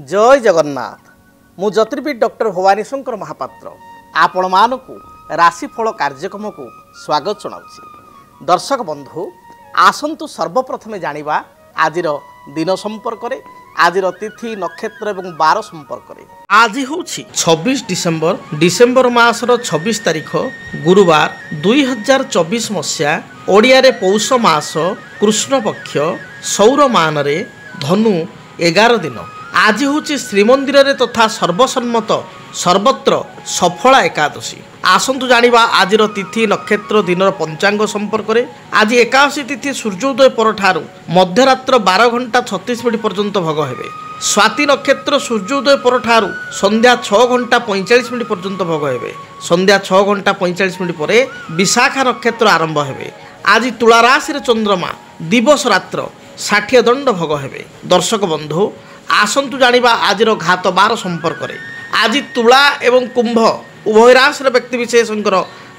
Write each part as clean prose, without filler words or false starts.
जय जगन्नाथ मु ज्योतिर्विद डॉक्टर भवानी शंकर महापात्र आपण मानकु राशिफल कार्यक्रम को स्वागत जनाऊँ। दर्शक बंधु आसंतु सर्वप्रथम जानिबा आजिर दिन संपर्क रे आजिर तिथि नक्षत्र एवं बार संपर्क रे। आज हूँ 26 डिसेम्बर मासर 26 तारिख गुरुवार 2024 मसीहा ओडिया रे पौष मास कृष्ण पक्ष सौर मान रे धनु 11 दिन। आज हूँ श्रीमंदिर रे तथा सर्वसम्मत सर्वत्र सफला एकादशी। आसंतु जानिबा आजिर तिथि नक्षत्र दिनर पंचांग संपर्क रे। आज एकादशी तिथि सूर्योदय परठारु मध्यरात्र 12:36 पर्यंत भोग हेबे। स्वाति नक्षत्र सूर्योदय परठारु संध्या 6:45 पर्यंत भोग हेबे। संध्या 6:45 परे विशाखा नक्षत्र आरंभ हेबे। आज तुला राशि रे चंद्रमा दिवस रात्र 60 दंड भोग हेबे। दर्शक बंधु आसंतु जानिबा आजिर घात बार संपर्क रे। आज तुला एवं कुंभ उभय राशि व्यक्ति विशेषकर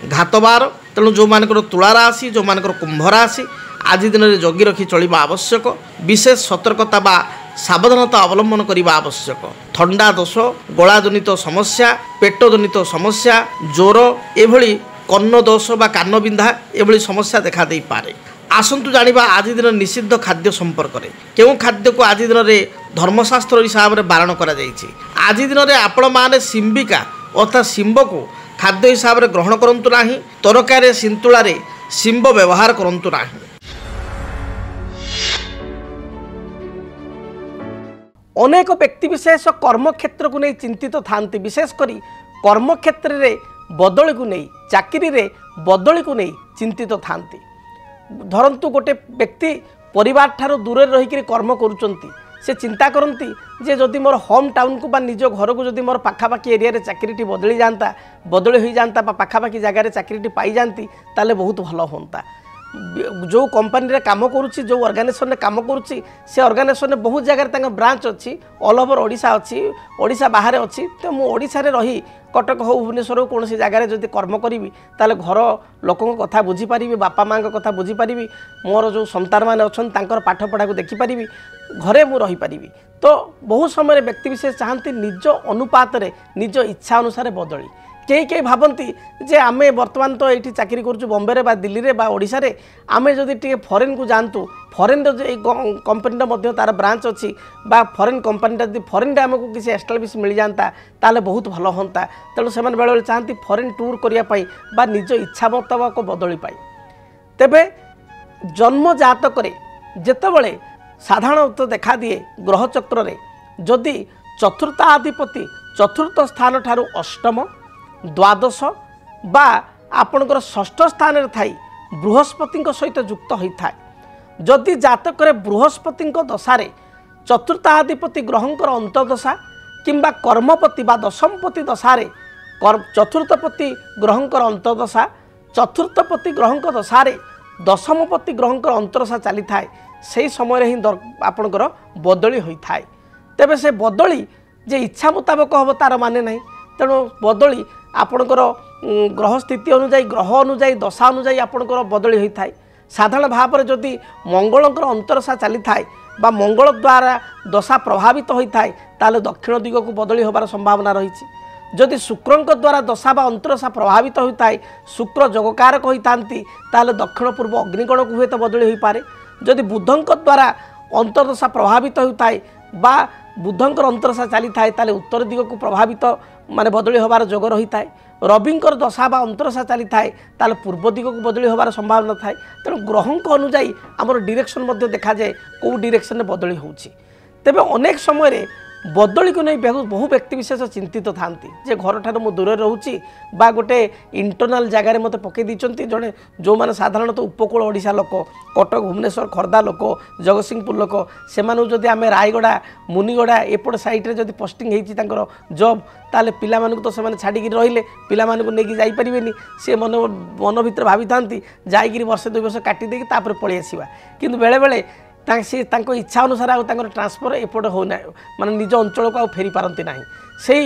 घात बार। तेणु जो मानकर तुला राशि जो मानकर कुंभ राशि आज दिन में जगी रखी चलिबा आवश्यक। विशेष सतर्कता बा सावधानता अवलंबन करने आवश्यक। थंडा दोष गला जनित समस्या पेट जनित समस्या ज्वर एभली कन्न दोष बा कान बिंधा एभली समस्या देखा दे पारे। आसंतु जानिबा आज दिन निषिद्ध खाद्य संपर्क में केउं खाद्य को आज दिन में धर्मशास्त्र हिसाब से बारण करा जायछि। आज दिन में आपण माने सिंबिका अर्थात शिंब को खाद्य हिसाब से ग्रहण करंतु नाही। तरकारी सिंतुला रे शिंब व्यवहार करंतु नाही। अनेक व्यक्ति विशेष कर्म क्षेत्र को नहीं चिंतित थांती। विशेषकर कर्म क्षेत्र रे बदली को नहीं चाकरी रे बदली को नहीं चिंतित थांती। धरंतु गोटे व्यक्ति परिवार ठारो दूर रहीकि कर्म करुचंती से चिंता करती जे जदि मोर होम टाउन को बा निज घर को जदि मोर पाखापाखि एरिया रे चाकरीटी बदली जाता बदली हो जाता पाखापाखि जगार चाकरीटी पाई जाती ताले बहुत भल होता। जो कंपनी रे काम करुच्ची जो ऑर्गेनाइजेशन रे काम करुच्ची से ऑर्गेनाइजेशन में बहुत जगह ब्रांच अच्छी ऑल ओवर ओडिशा अच्छी ओडिशा बाहर अच्छी। तो मुझे ओडिशा रे रही कटक हो भुवनेश्वर कौन जगार जब कर्म करी ताले घर लोकों कथा बुझीपारि बापा माँ कथा बुझीपारि मोर जो संतान मैंने अच्छा पाठ पढ़ा को देखिपारि घरे मु रहीपारि। तो बहुत समय व्यक्ति विशेष चाहती निज अनुपात रे निज इच्छा अनुसार बदली। कई भावती जे आमे वर्तमान तो ये चाकरी करूँ बॉम्बे बा दिल्ली रे बा ओडिशा रे आमे जदि टे फॉरेन को जातु फॉरेन कंपनी तार ब्रांच अच्छी बा फॉरेन कंपनी जब फॉरेन रे आमको किसी एस्टाब्लिश मिल जाता ताले बहुत भल होता। तेणु से बेले बेले चाहती फॉरेन टूर करने बा निज इच्छा मुताबक बदली पाई। तेबे जन्म जातक जितेबले साधारणतः देखा दिए ग्रह चक्र रे जदि चतुर्थाधिपति चतुर्थ स्थान ठारू अष्टम द्वादश बा आपणकर षष्ठ स्थान रे थाई बृहस्पति सहित युक्त होता है। जदि जातक बृहस्पति दशारे चतुर्थाधिपति ग्रहंकर अंतर्दशा किंबा कर्मपति बा दशमपति दशारे चतुर्थपति ग्रहंकर अंतर्दशा चतुर्थपति ग्रहंकर दशारे दशमपति ग्रहंकर अंतर्दशा चली थाए से समय ही आपणकर बदली होता है। तेबे से बदली जे इच्छा मुताबक हम तार माने नहीं। तेणु बदली आपणकर ग्रह स्थिति अनुजाई ग्रह अनुजाई दशा अनुजाई आपणकर बदली होता है। साधारण भाव में जदि मंगलंकर अंतरदशा चली थाए बा मंगल द्वारा दशा प्रभावित होता है ताले दक्षिण दिग को बदली होबार संभावना रही। जदि शुक्रंक द्वारा दशा बा अंतरदशा प्रभावित होता है शुक्र जोगकारक होता ताले दक्षिण पूर्व अग्निकोण को हुए तो बदली हो पारे। जदि बुधंक द्वारा अंतरदशा प्रभावित होता है बा बुधंकर अंतरदशा चली थाए ताले उत्तर दिग को प्रभावित माने बदली होबार जोग रही थाए। रविंकर दशा बा अंतरदशा चली थाए ताले पूर्व दिग को बदली होबार संभावना थाए। तेणु ग्रहंक अनुजाई आमर डायरेक्शन मध्य देखा जाए कौ डायरेक्शन में बदली होउछि। तेबे अनेक समय रे बदली को नहीं बहु व्यक्ति विशेष चिंतित थांती जे घर ठार मु दूर रोची बा गोटे इंटरनाल जगार मत पकई दीचंती जड़े जो माने साधारणतः उपकूल ओडिशा लोक कटक भुवनेश्वर खोर्धा लोक जगतसिंहपुर लोक से जदि आम रायगड़ा मुनिगड़ा एपट साइड्रे जदि पोस्टिंग होती जॉब ताले पिला मानू तो से छाड़ी रहिले पिला मानू नहीं जापरेनि सी मन मन भर भावी था जाकि वर्षे 2 वर्ष काटी देकी तापर पलि आसवा किंतु बेले बेले सी इच्छा अनुसार आर ट्रांसफर एपट होना माने निज अंचल को फेरी पारती ना। से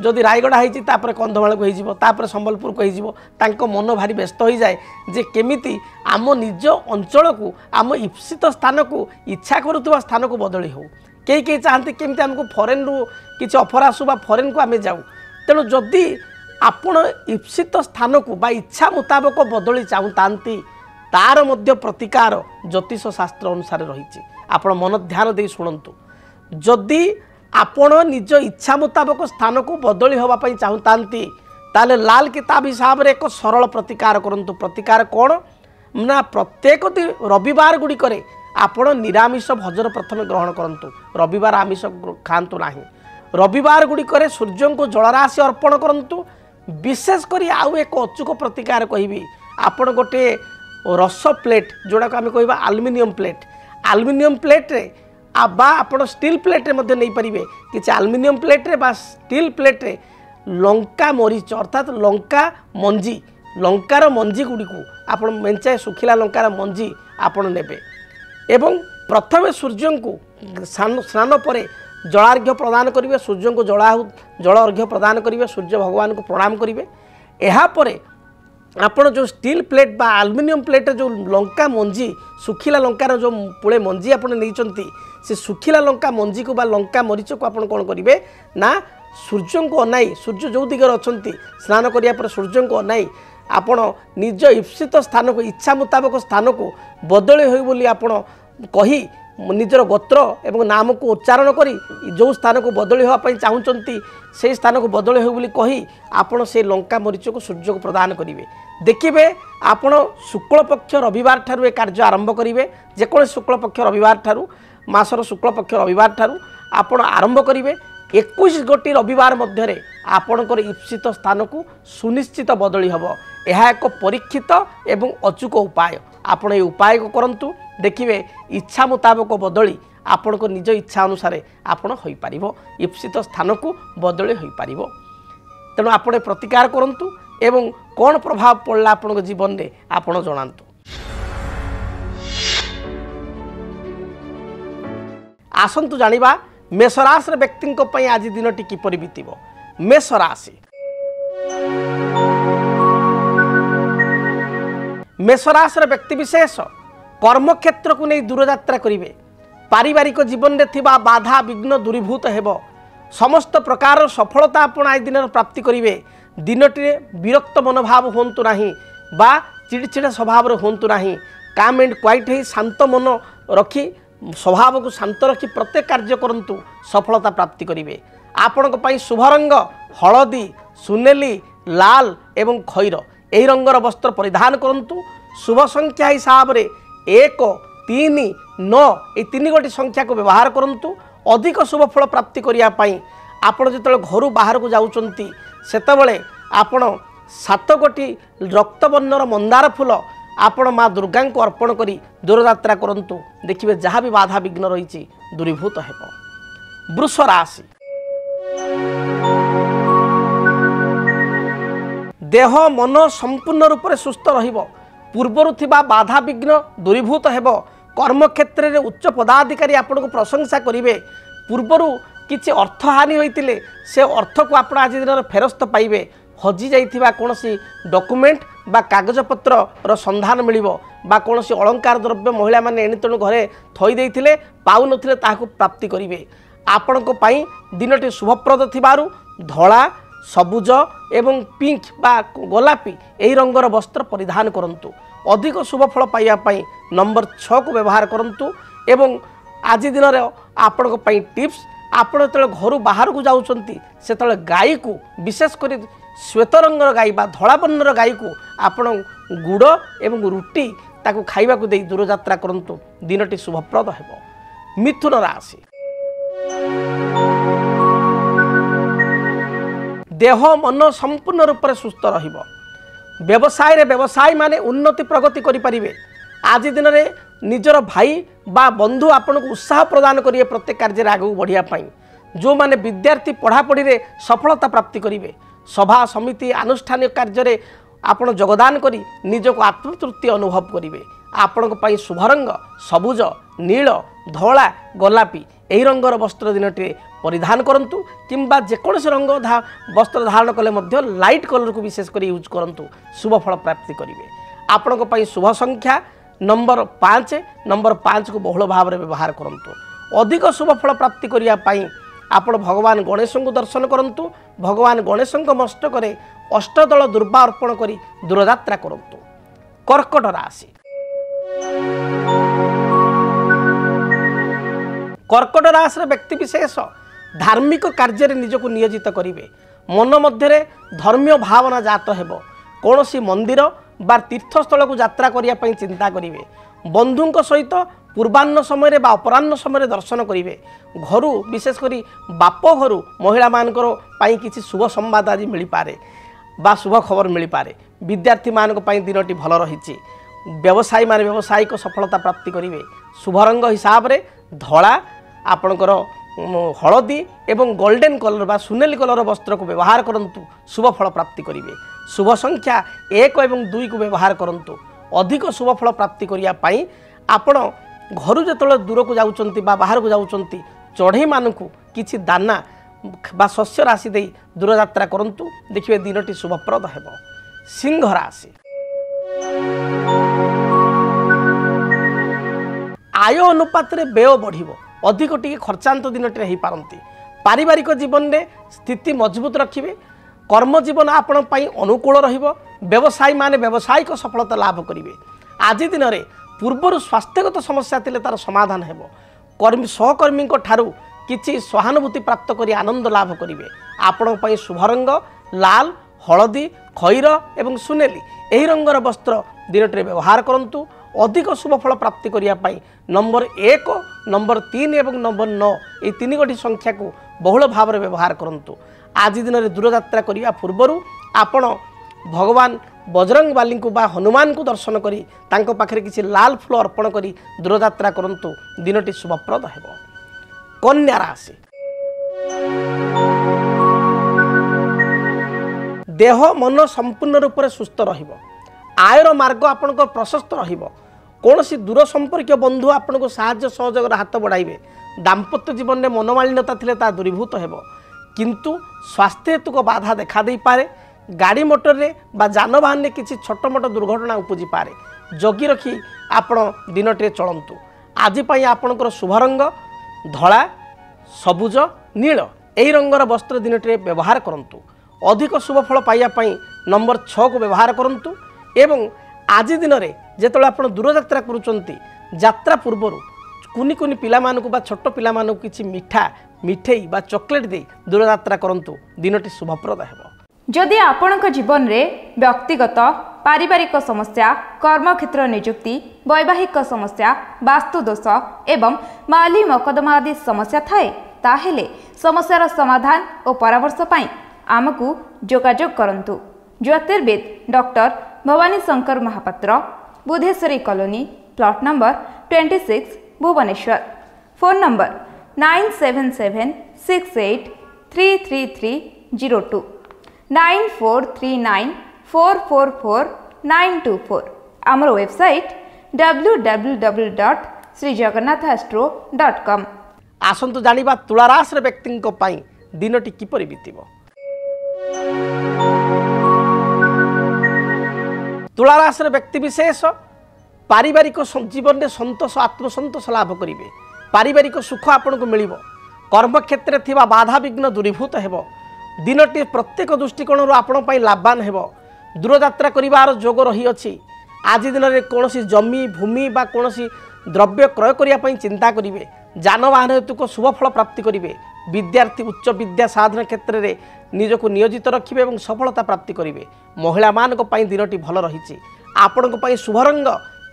जदि रायगड़ा होती कंधमाल को होपर संबलपुर को हो मन भारी व्यस्त हो जाए जे केमिति आम निज अंचल को आम इप्सित स्थान को इच्छा करुवा स्थान को बदली हो कई चाहती केमती आमको फॉरेन रु किसी ऑफर आसू बा फॉरेन को आम जाऊ तेणु जदि आपण ईप्सित स्थान को बा इच्छा मुताबक बदली चाहूँ तार मध्य प्रतिकार ज्योतिष शास्त्र अनुसार रही आपण मन ध्यान दे शुणु जदि आपण निज इच्छा मुताबक स्थान को बदली होगापी चाहूँ ताले लाल किताब हिसाब रे एक सरल प्रतिकार करंतु प्रतिकार कौन ना प्रत्येक रविवार गुड़िक आपण निरामिष भोजन प्रथम ग्रहण करंतु रविवार आमिष खातु ना रविवार गुड़िक सूर्य को जलराशि अर्पण करंतु विशेषकर आउ एक अचूक प्रतिकार कहि आपण गोटे रस प्लेट जोड़ा को आम कह आलुमिनियम प्लेट रे बा आपण स्टील प्लेट रे नहीं पारे कि आलुमिनियम प्लेट रे बा स्टील प्लेट रे लंका मरीच अर्थात लंका मंजी लंकार मंजी गुड़ी को आप मेंचाए सुखिला लंकार मंजी आपण नेबे एवं प्रथम सूर्य को स्नान पर जलार्घ्य प्रदान करेंगे सूर्य को जल अर्घ्य प्रदान करेंगे सूर्य भगवान को प्रणाम करेंगे यापर आपण जो स्टील प्लेट बा आलुमिनियम प्लेट जो लंका मंजी सुखिला लंकार जो पुणे मंजी आप नहीं से सुखिला लंका मंजी को बा लंका मरीच को आप कौन करेंगे ना सूर्य को अनाई सूर्य जो दिगरे अच्छा स्नान करापर सूर्य को अनाई आपण निज ईप्सित स्थान को इच्छा मुताबक स्थान को बदली हो आपण कही निजर गोत्र एवं नाम को उच्चारण करी जो स्थान को बदली होगापी चाहूँगी से स्थान को बदली हो कही आपण से लंका मरीच को सूर्य को प्रदान करेंगे देखिए आपण शुक्ल पक्ष रविवार ठारू कार्य आरंभ करेंगे जेको शुक्ल पक्ष रविवार ठारू मासर शुक्ल पक्ष रविवार ठारू आपण आरंभ करेंगे 21 गोटी रविवार मध्य आपणकर ईप्सित स्थान को सुनिश्चित बदली हम यह एक परीक्षित एवं अचूक उपाय आपण ये उपाय को करंतु देखिए इच्छा मुताबक बदली आपण को निज इच्छा अनुसार आपण होई पारिबो ईप्सित स्थान को बदली होई पारिबो तेणु आपण प्रतिकार करंतु एवं कौन प्रभाव पड़ला आपण जीवन में आपण जणांतु। आसंतु जानिबा मेषराशि व्यक्ति आज दिनटी किपरि बीतिबो। मेषराशि व्यक्ति विशेष कर्मक्षेत्र को नहीं दूरयात्रा करेंगे पारिवारिक जीवन में थिबा बाधा विघ्न दूरीभूत हेबो समस्त प्रकार सफलता आपण आज दिन प्राप्ति करेंगे दिनटी विरक्त मनोभाव होंतु नहीं बा चिड़चिड़ा स्वभाव होंतु नहीं काम एंड क्वाइट है शांत मन रखी स्वभाव को शांत रखी प्रत्येक कार्य करंतु सफलता प्राप्ति करेंगे आपण शुभ रंग हलदी सुनेली लाल एवं खैर यही रंगर वस्त्र परिधान करंतु शुभ संख्या हिसाब रे 1 3 9 ये 3 गोटी संख्या को व्यवहार करंतु अधिक शुभ फल प्राप्ति करने आपण जो घर बाहर को जाउचंती सेतबले आपण 7 गोटी रक्तवर्णर मंदार फूल आपण माँ दुर्गा को अर्पण करी दूरयात्रा करंतु देखिए जहाँ भी बाधा विघ्न रही दूरीभूत हेब। वृष राशि देह मन संपूर्ण रूप से सुस्थ रहिबो पूर्वर थिबा बाधा विघ्न दूरीभूत हेब कर्मक्षेत्र में उच्च पदाधिकारी आपण को प्रशंसा करेंगे पूर्वर किसी अर्थ हानि होते से अर्थ को आप आज दिन फेरस्त पाइबे हजि जाइथिबा कोनोसी डॉक्यूमेंट बा कागजपत्र संधान मिलिबो बा कोनोसी अलंकार द्रव्य महिला माने एणी तेणु घरे थई देइथिले पाउ नथिले ताहाको प्राप्ति करिवे आपणको पई दिनटी शुभप्रद थिबारु धला सबुज एवं पिंक बा गोलापी एही रंगर वस्त्र परिधान करंतु अधिक शुभ फल पाइबा पई नंबर 6 को व्यवहार करंतु एवं आज दिन आपणको पई टिप्स आपण जो घर बाहर को जाउछंती सेतले गाई को विशेषकर श्वेत रंगर गाई बा धला वर्णर गाई को आपण गुड़ एवं रुटी ताकू खाइबा को दे दूरयात्रा करंतु दिनटी शुभप्रद हेब। मिथुन राशि देह मन संपूर्ण रूप से सुस्थ रहिबो व्यवसाय रे व्यवसायी माने उन्नति प्रगति करि परिबे आज दिन में निजर भाई बा बंधु आपन को उत्साह प्रदान करिए प्रत्येक कार्य आगे बढ़िया पाई जो माने विद्यार्थी पढ़ापढ़ी रे सफलता प्राप्ति करिवे सभा समिति आनुष्ठानिक कार्य आपण योगदान करी निज को आत्मतृप्ति अनुभव करिवे आपण को पई शुभ रंग सबुज नील धला गोलापी यही रंगर वस्त्र दिनटी परिधान करंतु किंबा जेकोसी रंग वस्त्र धारण कले मध्य लाइट कलर को विशेषकर यूज करंतु शुभ फल प्राप्ति करिवे आपण को पई शुभ संख्या नंबर 5 को बहुल भाव में व्यवहार करंतु अधिक शुभफल प्राप्ति करने आपण भगवान गणेश को दर्शन करंतु। भगवान गणेश मस्तक में अष्टदल दुर्वा अर्पण कर दूरयात्रा करंतु। कर्कट राशि। कर्कट राशि व्यक्ति विशेष धार्मिक कार्य निजक नियोजित करेंगे। मन मध्य धर्मीय भावना जात हेबो। कौनसी मंदिर बा तीर्थस्थल को यात्रा करने चिंता करेंगे। बंधुों सहित पूर्वाह्न समय बा अपराह्न समय दर्शन करेंगे। घर विशेषकर बाप घर महिला मानकर किसी शुभ संवाद आज मिल पारे बा शुभ खबर मिल पारे। विद्यार्थी मानक दिनटी भल रही। व्यवसायी मान व्यावसायिक सफलता प्राप्ति करेंगे। शुभ रंग हिसाब से धला आपणकर हलदी एवं गोल्डन कलर बा सुनेली कलर वस्त्र को व्यवहार करंतु। शुभ फल प्राप्ति करेंगे। शुभ संख्या 1 एवं 2 को व्यवहार करंतु। अधिक शुभ फल प्राप्ति करने आपण घर जो दूर को जाउचंती बा बाहर को जाउचंती चढ़ई मानक किछि दाना बा शस्य राशि दे दूर यात्रा करंतु। देखिए दिनटी शुभप्रद हेबो। सिंह राशि। आय अनुपात रे व्यय बढ़िबो। अधिक टी खर्चांत दिनटे हो पारती। पारिवारिक जीवन में स्थिति मजबूत रखिए। कर्म जीवन आपण अनुकूल रहिबो। व्यवसायी माने व्यावसायिक सफलता लाभ करेंगे। आज दिन में पूर्वर स्वास्थ्यगत समस्या थिले तार समाधान हेबो। कर्मी सहकर्मी ठारू किछि सहानुभूति प्राप्त करी आनंद लाभ करेंगे। आपण पई शुभ रंग लाल हलदी खैर एवं सुनेली एही रंगर वस्त्र दिनटे व्यवहार करंतु। अधिक शुभ फल प्राप्ति करने नंबर 1 नंबर 3 एवं नंबर 9 ये 3 गोटी संख्या को बहुल भाव में व्यवहार करंतु। आज दिन में दूरयात्रा करने पूर्वर आपण भगवान बजरंग बाली को बा हनुमान को दर्शन करी तांको पाखरे किसी लाल फूल अर्पण करी दूरयात्रा करंतु। दिनटी शुभप्रद हेबो। कन्या राशि। देह मन संपूर्ण रूप से सुस्थ रहिबो। आयर मार्ग आपण प्रशस्त रहिबो। कौन सी दूर संपर्क बंधु आपण को साहाय्य सहयोग हाथ बढ़ाइबे। दाम्पत्य जीवन में मनोमालिन्यता थिले ता दूरीभूत हेबो। किंतु स्वास्थ्य हेतु को बाधा देखा दे पारे। गाड़ी मोटर रे बा जानवाहन में किसी छोट मोट दुर्घटना उपजी पारे। जगी रखी आपण दिनटे चलंतु। आज पई आपणकर शुभ रंग धला सबुज नील एही रंगर वस्त्र दिनटे व्यवहार करंतु। अधिक शुभ फल पाइया पई नंबर 6 को व्यवहार करंतु। एवं आज दिन में जेतले आपण दूरयात्रा करूचंती यात्रा पूर्वर कुनी कुनी पिला मानकु बा छोट पिला मानकु किछि मिठा मिठेई बा चॉकलेट दे दूरयात्रा करंतु। दिनटी शुभप्रद हेबो। जदि आपणक जीवन में व्यक्तिगत पारिवारिक समस्या कर्मक्षेत्र नियुक्ति वैवाहिक समस्या वास्तुदोष एवं माली मकदमा आदि समस्या थाए ताहेले समस्यार समाधान और परामर्श पाई आमकु जोगाजोग करंतु। ज्योतिर्विद doctor Bhawani Shankar Mahapatra Budheswari colony plot number 26 Bhubaneswar. Phone number 9776833302 9439444924। आमर वेबसाइट www.srijagannathastro.com। आसंतु जानिबा तुला राशि व्यक्ति दिनटी किपरि बीतिबो। तुला राशि व्यक्ति विशेष पारिवारिक जीवन में संतोष आत्मसंतोष लाभ करेंगे। पारिवारिक सुख आपन को मिल। कर्मक्षेत्र थिबा बाधा विघ्न दूरीभूत हेबो। दिनटी प्रत्येक दृष्टिकोण आपण लाभवान हेबो। दूरयात्रा करिवार जोग रही अछि। आज दिन में कौन जमी भूमि बा कौन द्रव्य क्रय करने चिंता करेंगे। जानवाहन हेतु को शुभ फल प्राप्ति करेंगे। विद्यार्थी उच्च विद्या साधन क्षेत्र में निजक नियोजित रखिए और सफलता प्राप्ति करेंगे। महिला मान दिनटी भल रही। आपण शुभ रंग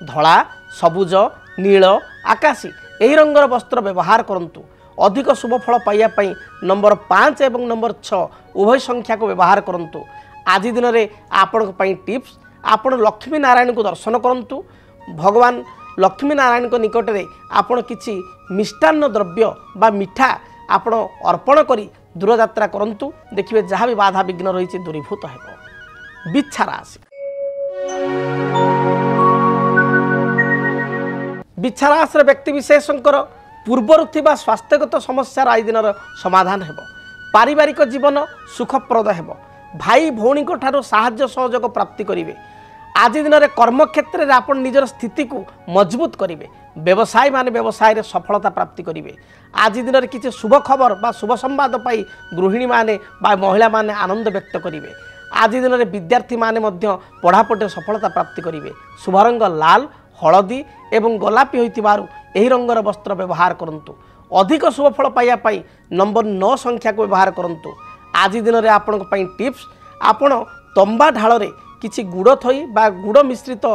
धला सबुज नील आकाशी यही रंगर वस्त्र व्यवहार करंतु। अधिक शुभ फल पाइबा नंबर 5 एवं नंबर 6 उभय संख्या को व्यवहार करंतु। आज दिन में आपण टिप्स आपण लक्ष्मी नारायण को दर्शन करंतु। भगवान लक्ष्मी नारायण को निकट में आपण किछि मिष्टान्न द्रव्य बा मिठा आपण अर्पण करी दूरयात्रा करंतु। देखिए जहाँ भी बाधा विघ्न रही दूरीभूत हेबो। बिच्छा राशि। बिच्छा राशि व्यक्ति विशेषकर पूर्वर थिबा स्वास्थ्यगत समस्या आज दिन समाधान हेबो। पारिवारिक जीवन सुखप्रद हेबो। भाई भौणी ठारो साहाय्य सहयोग प्राप्ति करेंगे। आज दिन में कर्मक्षेत्र में आप निजर स्थिति को मजबूत करेंगे। व्यवसाय मान व्यवसाय रे सफलता प्राप्ति करेंगे। आज दिन में किसी शुभ खबर बा शुभ संवाद पाई गृहिणी माने बा महिला माने आनंद व्यक्त करेंगे। आज दिन में विद्यार्थी माने मध्य पढ़ापढ़ी सफलता प्राप्ति करेंगे। शुभ रंग लाल हलदी एवं गोलापी होइतिबारु एही रंगर वस्त्र व्यवहार करंतु। अधिक शुभ फल पाइबा नंबर 9 संख्या को व्यवहार करंतु। आज दिन में आपण टिप्स आपण तंबा ढाल रे किछि गुड़ थई बा गुड़ मिश्रित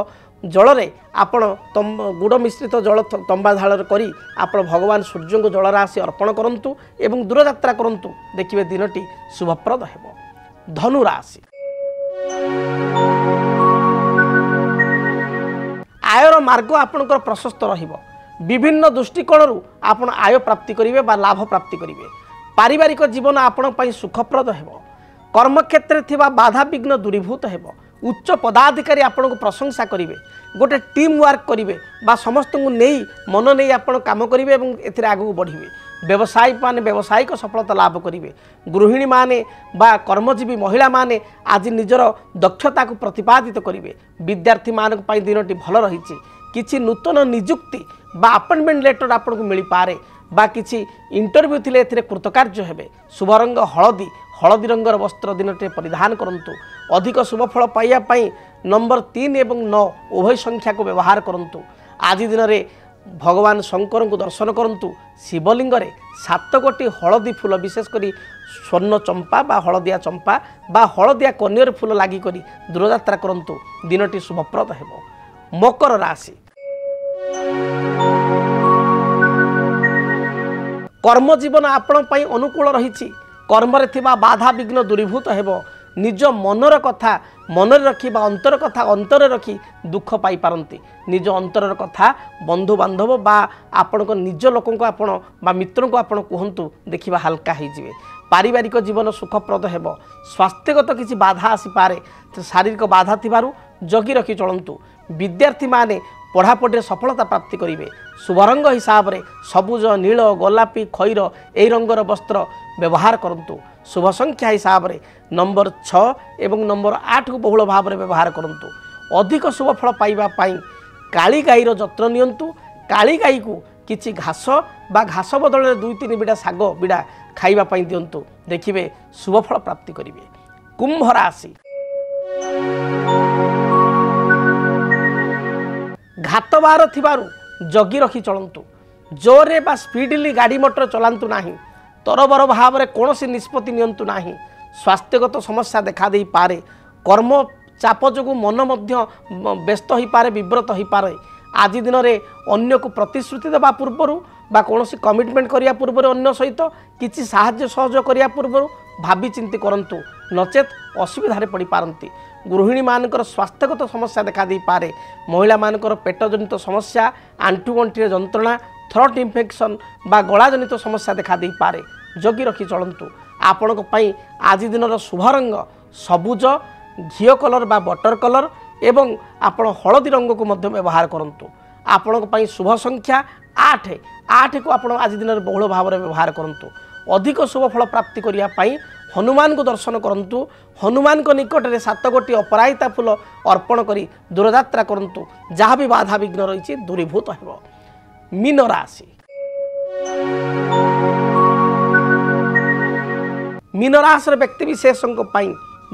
जल रे आपण गुड़ मिश्रित जल तंबा ढाल करी आपण भगवान सूर्य को जल राशि अर्पण करंतु एवं दूर यात्रा करंतु। देखिबे दिनटी शुभप्रद हेबो। धनु राशि आयर मार्ग आपणकर प्रशस्त रहिबो। विभिन्न दृष्टिकोण आपण आय प्राप्ति करिवे बा लाभ प्राप्ति करिवे। पारिवारिक जीवन आपण पई सुखप्रद हेबो। कर्मक्षेत्र थिबा बाधा विघ्न दूरीभूत हेबो। उच्च पदाधिकारी आपण को प्रशंसा करिवे। गोटे टीम वर्क करिवे बा समस्त को नेई मन नेई आपण काम करिवे एवं एथिरे आगु बढ़िवे। व्यवसाय माने व्यावसायिक सफलता लाभ करिवे। गृहिणी माने बा कर्मजीवी महिला माने आज निजर दक्षता को प्रतिपादित करिवे। विद्यार्थी मान पई दिनटी भल रहिछि। किछि नूतन नियुक्ति बा अपॉइंटमेंट लेटर आपण को मिली पारे बा किछि इंटरव्यू थिले एथिरे कृतकार्य हेबे। शुभ रंग हलदी हलदी रंगर वस्त्र दिनटे परिधान करंतु। अधिक शुभ फल पाइबा पई नंबर 3 एवं 9 उभय संख्या को व्यवहार करंतु। आज दिन में भगवान शंकर को दर्शन करंतु। शिवलिंग रे 7 गोटी हलदी फूल विशेषकर स्वर्ण चंपा बा हलदिया चंपा बा हलदिया कन्यर फूल लागी करी दूरयात्रा करंतु। दिनटी शुभप्रद हेबो। मकर राशि कर्म जीवन आपण पई अनुकूल रहिछि। कर्म रे थिबा बाधा विघ्न दूरीभूत हेबो। निज मनर कथा मनरे रखी बा अंतर कथा अंतर रखी दुख पाई पारंती। निज अंतर कथा बंधु बांधव बा आपण को निज लोक को आपण बा मित्र को आपण कहंतु। देखिबा हल्का हो जिवे। पारिवारिक जीवन सुखप्रद हेबो। स्वास्थ्यगत किसी बाधा आसी पारे शारीरिक बाधा थिबारु जगी रखी चलंतु। विद्यार्थी माने पढ़ापढ़ी सफलता प्राप्ति करेंगे। शुभ रंग हिसाब से सबुज नील गोलापी खैर यही रंगर वस्त्र व्यवहार करंतु। शुभ संख्या हिसाब से नंबर 6 एवं नंबर 8 को बहुल भाव में व्यवहार करंतु। अधिक शुभ फल पाइबा पाई काली गाईर जत्न नियंतु। काली गाई को किछि घास बा घास बदल 2-3 बिड़ा साग बिड़ा खाइबा पाई दियंतु। देखिबे शुभ फल प्राप्ति करिवे। कुंभ राशि घातबार थिबारु जगी रखी चलंतु। जोरे बा स्पीडली गाड़ी मोटर चलांतु नाही। तरबर भाव में कौन निष्पत्ति नियंतु नाही। स्वास्थ्यगत समस्या देखा दे पारे। कर्म चाप जो मन मध्य व्यस्त हो पारे विव्रत हो पारे। आज दिन में अन्य को प्रतिश्रुति देवा पूर्वर बा कौन कमिटमेंट करिया पूर्वर अन्य सहित किसी साहाय्य सहयोग करिया पूर्वर भावी चिंती करंतु। नचेत असुविधा पड़ पारंती। गृहिणी मानकर स्वास्थ्यगत समस्या देखा दे पारे। महिला मानकर पेट जनित समस्या आंठु गंठी जंत्रणा थ्रोट इन्फेक्शन बा गला जनित समस्या देखा दे पारे। जगी रखी चलंतु। आपण आज दिन शुभ रंग सबुज घीओ कलर बा बटर कलर एवं आपण हलदी रंग को मध्य व्यवहार करंतु। आपण शुभ संख्या 8 को आपण आज दिन बहुल भाव में व्यवहार करंतु। अधिक शुभ फल प्राप्ति करिया पाई हनुमान को दर्शन करंतु। हनुमान को निकट में 7 गोटी अपराजिता फूल अर्पण करी दूरयात्रा करंतु। जहाँ भी बाधा विघ्न रही दूरीभूत हेबो। मीन राशि मीन राशि व्यक्ति विशेषों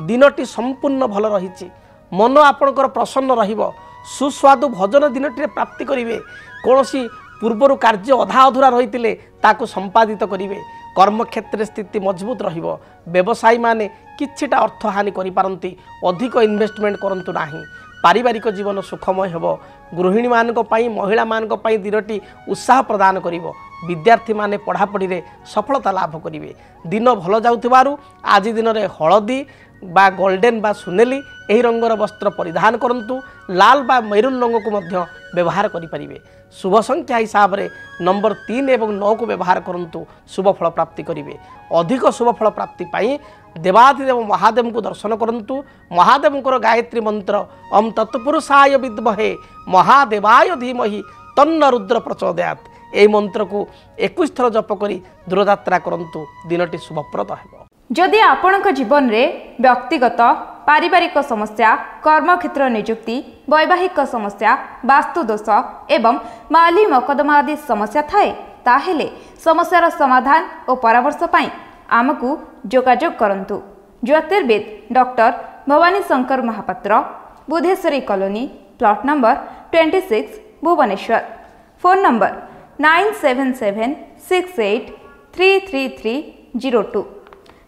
दिनटी संपूर्ण भल रही। मन आपणकर प्रसन्न रहिबो। सुस्वादु भोजन दिनटी प्राप्ति करिवे। कौनसी पूर्वर कार्य अधा अधूरा रही ताकू संपादित करिवे। कर्मक्षेत्र स्थिति मजबूत रहिबो। व्यवसायी माने किछिटा अर्थ हानि करि पारंती। अधिक इन्वेस्टमेंट करंतु नाही। पारिवारिक जीवन सुखमय हेबो। गृहिणी मानक पई महिला मानक पई दिनटी उत्साह प्रदान करिवो। विद्यार्थी माने पढ़ापढ़ी रे सफलता लाभ करिवे। दिन भल जाउथिबारु आज दिन रे हलदी बा गोल्डन बा सुनेली एही रंगर वस्त्र परिधान करंतु। लाल बा मैरून रंग को मध्य व्यवहार करि परिवे। शुभ संख्या हिसाब से नंबर 3 एवं 9 को व्यवहार करंतु। शुभ फल प्राप्ति करिवे। अधिक शुभ फल प्राप्ति पाई देवाधिदेव महादेव को दर्शन करंतु। महादेव गायत्री मंत्र ओम तत्पुरुषाय विद्महे महादेवाय धीमहि तन्न रुद्र प्रचोदयात् एही मंत्र को 21 थर जप करी दूरयात्रा करंतु। दिनटी शुभप्रद हेबो। जदि आपणक जीवन रे व्यक्तिगत पारिवारिक समस्या कर्मक्षेत्र नियुक्ति वैवाहिक समस्या वास्तुदोष एवं माली मकदमा आदि समस्या थाए ताहेले समस्यार समाधान और परामर्श पाई आमको जोगाजोग करंतु। ज्योतिर्विद doctor Bhawani Shankar Mahapatra, Budheswari colony, plot number 26, Bhubaneswar. Phone number 9776833302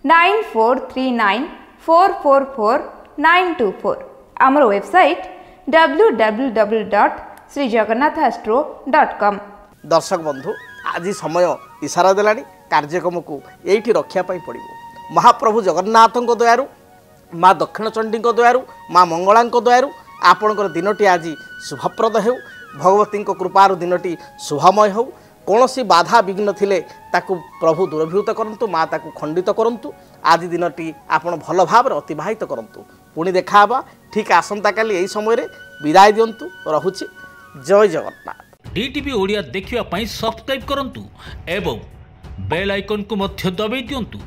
9439444924। आमर वेबसाइट www.srijagannathastro.com। दर्शक बंधु आज समय इशारा देलानी कार्यक्रम को यही रखापी पड़ो। महाप्रभु जगन्नाथ दयारू माँ दक्षिण चंडी दयारू माँ मंगला दयारू आपणकर दिनटी आज शुभप्रद हो, भगवती कृपार दिनटी शुभमय हो। कौन सी बाधा विघ्न थिले ताकू प्रभु दूरभूत करंतु, माँ ताकू खंडित करंतु। आज दिनटी आपण भल भाव अतिबाहित करंतु। पुणी देखा ठीक आसंता काली यही समय विदाय दिंतु। रहुछि जय जगन्नाथ। डीटीवी ओडिया देखिवा पई सब्सक्राइब करंतु एवं बेल आइकन को मध्य दबाई दियंतु।